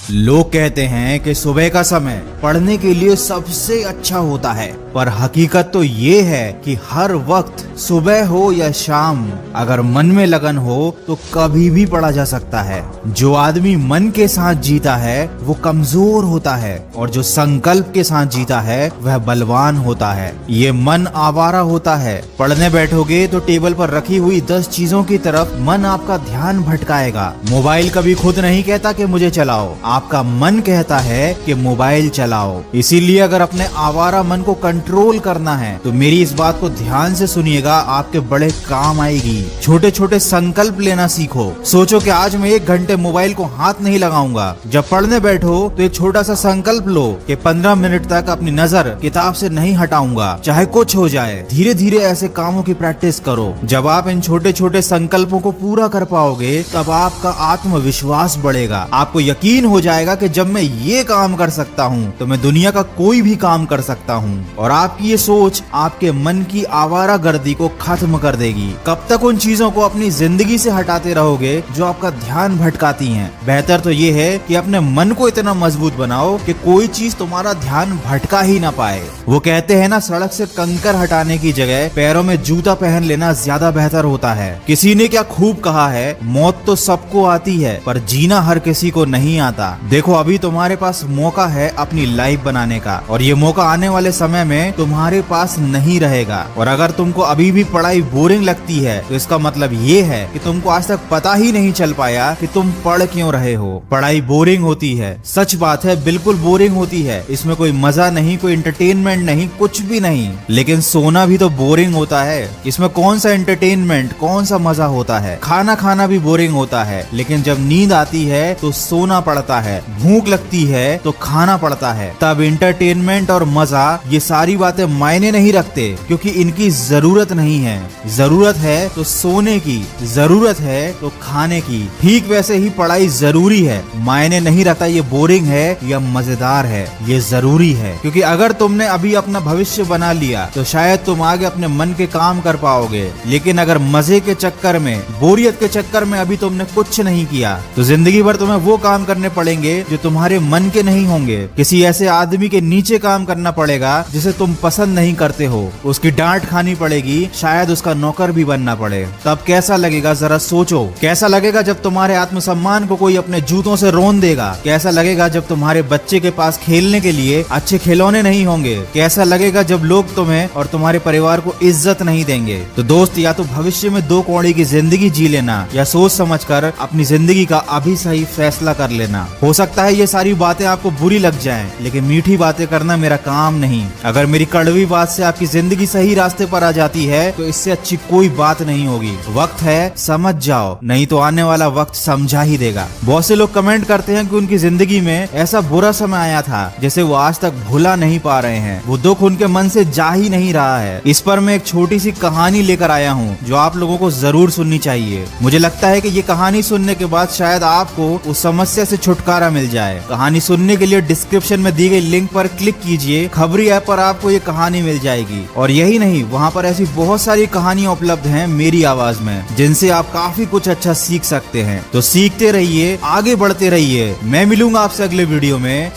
लोग कहते हैं कि सुबह का समय पढ़ने के लिए सबसे अच्छा होता है, पर हकीकत तो ये है कि हर वक्त सुबह हो या शाम अगर मन में लगन हो तो कभी भी पढ़ा जा सकता है। जो आदमी मन के साथ जीता है वो कमजोर होता है और जो संकल्प के साथ जीता है वह बलवान होता है। ये मन आवारा होता है। पढ़ने बैठोगे तो टेबल पर रखी हुई 10 चीजों की तरफ मन आपका ध्यान भटकाएगा। मोबाइल कभी खुद नहीं कहता कि मुझे चलाओ, आपका मन कहता है कि मोबाइल चलाओ। इसीलिए अगर अपने आवारा मन को कंट्रोल करना है तो मेरी इस बात को ध्यान से सुनिएगा, आपके बड़े काम आएगी। छोटे छोटे संकल्प लेना सीखो। सोचो कि आज मैं 1 घंटे मोबाइल को हाथ नहीं लगाऊंगा। जब पढ़ने बैठो तो एक छोटा सा संकल्प लो कि 15 मिनट तक अपनी नजर किताब से नहीं हटाऊंगा, चाहे कुछ हो जाए। धीरे धीरे ऐसे कामों की प्रैक्टिस करो। जब आप इन छोटे छोटे संकल्पों को पूरा कर पाओगे तब आपका आत्मविश्वास बढ़ेगा। आपको यकीन हो जाएगा कि जब मैं ये काम कर सकता हूँ तो मैं दुनिया का कोई भी काम कर सकता हूँ। और आपकी ये सोच आपके मन की आवारागर्दी को खत्म कर देगी। कब तक उन चीजों को अपनी जिंदगी से हटाते रहोगे जो आपका ध्यान भटकाती हैं? बेहतर तो ये है कि अपने मन को इतना मजबूत बनाओ कि कोई चीज तुम्हारा ध्यान भटका ही ना पाए। वो कहते हैं ना, सड़क से कंकर हटाने की जगह पैरों में जूता पहन लेना ज्यादा बेहतर होता है। किसी ने क्या खूब कहा है, मौत तो सबको आती है पर जीना हर किसी को नहीं आता। देखो, अभी तुम्हारे पास मौका है अपनी लाइफ बनाने का और ये मौका आने वाले समय में तुम्हारे पास नहीं रहेगा। और अगर तुमको अभी भी पढ़ाई बोरिंग लगती है तो इसका मतलब ये है कि तुमको आज तक पता ही नहीं चल पाया कि तुम पढ़ क्यों रहे हो। पढ़ाई बोरिंग होती है, सच बात है, बिल्कुल बोरिंग होती है। इसमें कोई मजा नहीं, कोई एंटरटेनमेंट नहीं, कुछ भी नहीं। लेकिन सोना भी तो बोरिंग होता है। इसमें कौन सा एंटरटेनमेंट, कौन सा मजा होता है? खाना खाना भी बोरिंग होता है, लेकिन जब नींद आती है तो सोना पड़ता है। भूख लगती है तो खाना पड़ता है। तब एंटरटेनमेंट और मजा ये सारी बातें मायने नहीं रखते, क्योंकि इनकी जरूरत नहीं है। जरूरत है तो सोने की, जरूरत है तो खाने की। ठीक वैसे ही पढ़ाई जरूरी है। मायने नहीं रखता ये बोरिंग है या मजेदार है, ये जरूरी है। क्योंकि अगर तुमने अभी अपना भविष्य बना लिया तो शायद तुम आगे अपने मन के काम कर पाओगे। लेकिन अगर मजे के चक्कर में, बोरियत के चक्कर में अभी तुमने कुछ नहीं किया तो जिंदगी भर तुम्हें वो काम करने पड़ेंगे जो तुम्हारे मन के नहीं होंगे। किसी ऐसे आदमी के नीचे काम करना पड़ेगा जिसे तुम पसंद नहीं करते हो। उसकी डांट खानी पड़ेगी, शायद उसका नौकर भी बनना पड़े। तब कैसा लगेगा जरा सोचो। कैसा लगेगा जब तुम्हारे आत्मसम्मान को कोई अपने जूतों से रोन देगा? कैसा लगेगा जब तुम्हारे बच्चे के पास खेलने के लिए अच्छे खिलौने नहीं होंगे? कैसा लगेगा जब लोग तुम्हें और तुम्हारे परिवार को इज्जत नहीं देंगे? तो दोस्त, या तो भविष्य में 2 कौड़ी की जिंदगी जी लेना या सोच समझकर अपनी जिंदगी का अभी सही फैसला कर लेना। हो सकता है ये सारी बातें आपको बुरी लग जाएं, लेकिन मीठी बातें करना मेरा काम नहीं। अगर मेरी कड़वी बात से आपकी जिंदगी सही रास्ते पर आ जाती है तो इससे अच्छी कोई बात नहीं होगी। वक्त है, समझ जाओ, नहीं तो आने वाला वक्त समझा ही देगा। बहुत से लोग कमेंट करते हैं कि उनकी जिंदगी में ऐसा बुरा समय आया था जिसे वो आज तक भुला नहीं पा रहे हैं। वो दुख उनके मन से जा ही नहीं रहा है। इस पर मैं एक छोटी सी कहानी लेकर आया हूँ जो आप लोगों को जरूर सुननी चाहिए। मुझे लगता है कि ये कहानी सुनने के बाद शायद आपको उस समस्या से छुटकारा मिल जाए। कहानी सुनने के लिए डिस्क्रिप्शन में दी गई लिंक पर क्लिक कीजिए। खबरी ऐप पर आपको ये कहानी मिल जाएगी। और यही नहीं, वहाँ पर ऐसी बहुत सारी कहानियां उपलब्ध हैं मेरी आवाज में, जिनसे आप काफी कुछ अच्छा सीख सकते हैं। तो सीखते रहिए, आगे बढ़ते रहिए। मैं मिलूंगा आपसे अगले वीडियो में।